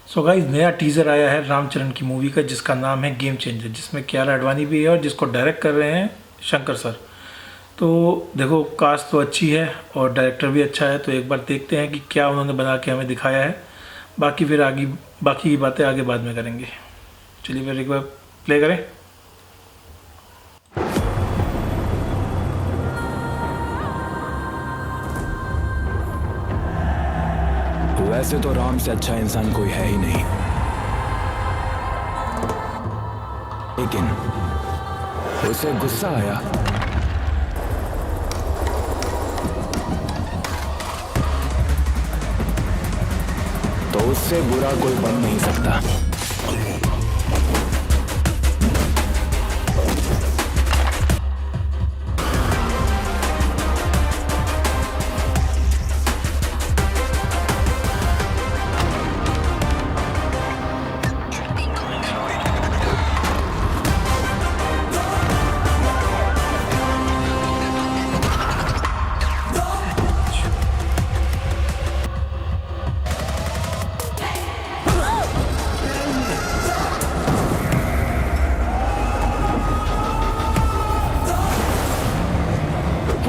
So guys, नया teaser आया है रामचरण की मूवी का जिसका नाम है गेम चेंजर, जिसमें कियारा आडवाणी भी है और जिसको डायरेक्ट कर रहे हैं शंकर सर। तो देखो, कास्ट तो अच्छी है और डायरेक्टर भी अच्छा है, तो एक बार देखते हैं कि क्या उन्होंने बना के हमें दिखाया है। बाकी फिर बाकी की बातें आगे बाद में करेंगे। चलिए फिर एक बार प्ले करें। वैसे तो राम से अच्छा इंसान कोई है ही नहीं, लेकिन उसे गुस्सा आया तो उससे बुरा कोई बन नहीं सकता।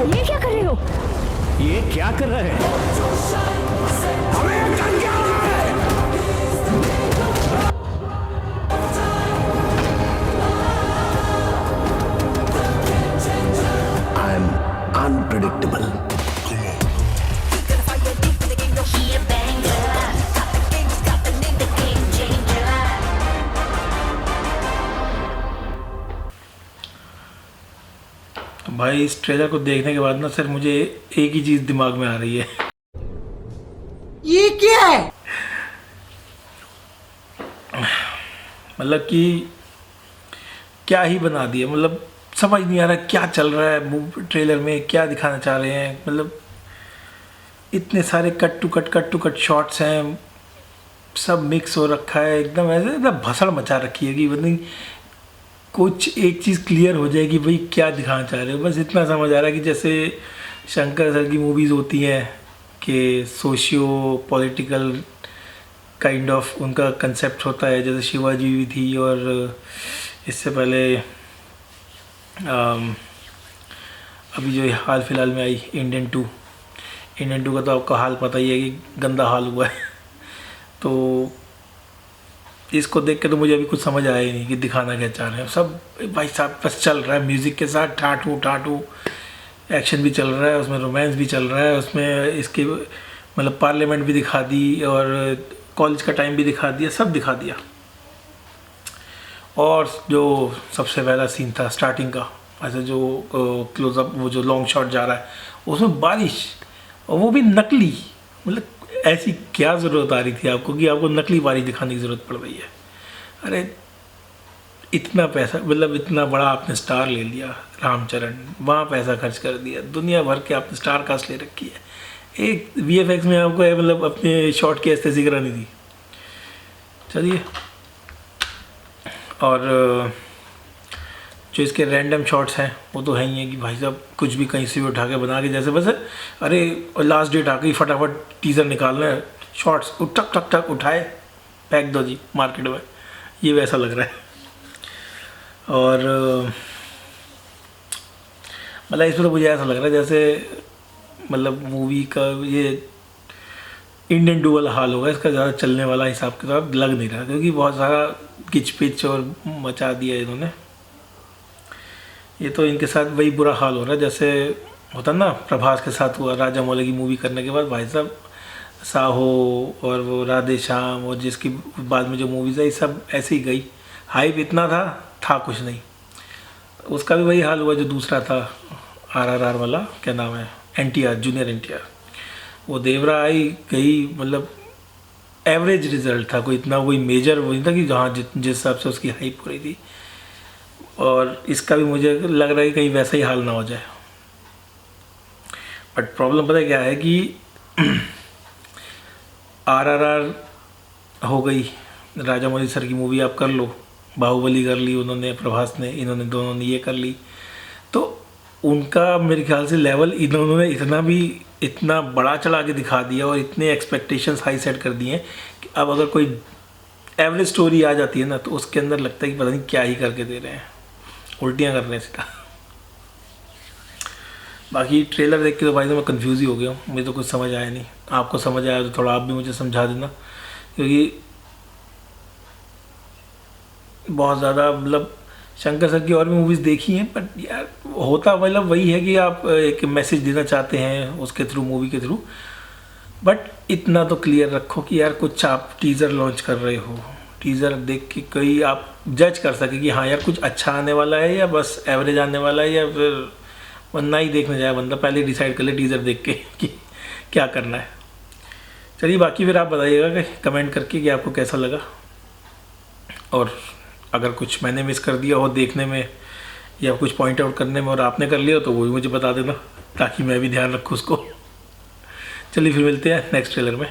ये क्या कर रहे हो? ये क्या कर रहे हैं? I am unpredictable. भाई, इस ट्रेलर को देखने के बाद ना सर मुझे एक ही चीज़ दिमाग में आ रही है। ये क्या है? मतलब कि क्या ही बना दिया। मतलब समझ नहीं आ रहा क्या चल रहा है ट्रेलर में, क्या दिखाना चाह रहे हैं। मतलब इतने सारे कट टू कट शॉट्स हैं, सब मिक्स हो रखा है एकदम। ऐसे एकदम भसड़ मचा रखी है कि मतलब कुछ एक चीज़ क्लियर हो जाए कि भाई क्या दिखाना चाह रहे हो। बस इतना समझ आ रहा है कि जैसे शंकर सर की मूवीज़ होती हैं कि सोशियो पॉलिटिकल काइंड ऑफ उनका कंसेप्ट होता है, जैसे शिवाजी भी थी और इससे पहले अभी जो हाल फिलहाल में आई इंडियन टू का तो आपका हाल पता ही है कि गंदा हाल हुआ है। तो इसको देख के तो मुझे अभी कुछ समझ आया ही नहीं कि दिखाना क्या चाह रहे हैं। सब भाई साहब बस चल रहा है म्यूज़िक के साथ, ठाटू एक्शन भी चल रहा है, उसमें रोमांस भी चल रहा है, उसमें इसके मतलब पार्लियामेंट भी दिखा दी और कॉलेज का टाइम भी दिखा दिया, सब दिखा दिया। और जो सबसे पहला सीन था स्टार्टिंग का, ऐसे जो क्लोजअप, वो जो लॉन्ग शॉट जा रहा है उसमें बारिश, और वो भी नकली। मतलब ऐसी क्या ज़रूरत आ रही थी आपको कि आपको नकली बारिश दिखाने की ज़रूरत पड़ रही है? अरे इतना पैसा, मतलब इतना बड़ा आपने स्टार ले लिया रामचरण, वहाँ पैसा खर्च कर दिया, दुनिया भर के आपने स्टार कास्ट ले रखी है, एक वीएफएक्स में आपको मतलब अपने शॉट की एस्थेसिस करानी थी। चलिए, और जो इसके रैंडम शॉट्स हैं वो तो है ही है कि भाई साहब कुछ भी कहीं से भी उठा के बना के, जैसे बस अरे लास्ट डेट आ गई फटाफट टीज़र निकालना है, शॉट्स टक टक टक उठाए फेंक दो जी मार्केट में, ये वैसा लग रहा है। और मतलब इसमें तो मुझे ऐसा लग रहा है जैसे मतलब मूवी का ये इंडियन टू वाला हाल होगा, इसका ज़्यादा चलने वाला हिसाब किताब लग नहीं रहा, क्योंकि बहुत सारा किच पिच और मचा दिया इन्होंने। ये तो इनके साथ वही बुरा हाल हो रहा है जैसे होता ना प्रभास के साथ हुआ राजा मौली की मूवी करने के बाद। भाई साहब साहो और वो राधे श्याम और जिसकी बाद में जो मूवीज़ आई सब ऐसे ही गई, हाइप इतना था कुछ नहीं। उसका भी वही हाल हुआ जो दूसरा था आरआरआर वाला, क्या नाम है, एनटीआर, जूनियर एनटीआर। वो देवरा आई गई, मतलब एवरेज रिजल्ट था, कोई इतना कोई मेजर वो नहीं था कि जहाँ जिस हिसाब से उसकी हाइप हो रही थी। और इसका भी मुझे लग रहा है कि कहीं वैसा ही हाल ना हो जाए। बट प्रॉब्लम पता है क्या है कि आरआरआर हो गई, राजा मौली सर की मूवी आप कर लो, बाहुबली कर ली उन्होंने, प्रभास ने, इन्होंने दोनों ने ये कर ली, तो उनका मेरे ख्याल से लेवल इन्होंने इतना बड़ा चढ़ा के दिखा दिया और इतने एक्सपेक्टेशंस हाई सेट कर दिए हैं कि अब अगर कोई एवरेज स्टोरी आ जाती है ना तो उसके अंदर लगता है कि पता नहीं क्या ही करके दे रहे हैं, उल्टियाँ कर रहे हैं सीधा। बाकी ट्रेलर देख के तो भाई तो मैं कंफ्यूज ही हो गया हूँ, मुझे तो कुछ समझ आया नहीं। आपको समझ आया तो थोड़ा आप भी मुझे समझा देना, क्योंकि बहुत ज़्यादा मतलब शंकर सर की और भी मूवीज़ देखी हैं, बट यार होता मतलब वही है कि आप एक मैसेज देना चाहते हैं उसके थ्रू, मूवी के थ्रू, बट इतना तो क्लियर रखो कि यार कुछ आप टीज़र लॉन्च कर रहे हो, टीज़र देख के कोई आप जज कर सके कि हाँ यार कुछ अच्छा आने वाला है या बस एवरेज आने वाला है, या फिर वरना ही देखने जाए बंदा पहले डिसाइड कर ले टीज़र देख के कि क्या करना है। चलिए बाकी फिर आप बताइएगा कि कमेंट करके कि आपको कैसा लगा, और अगर कुछ मैंने मिस कर दिया हो देखने में या कुछ पॉइंट आउट करने में और आपने कर लिया तो वो भी मुझे बता देना ताकि मैं भी ध्यान रखूँ उसको। चलिए फिर मिलते हैं नेक्स्ट ट्रेलर में।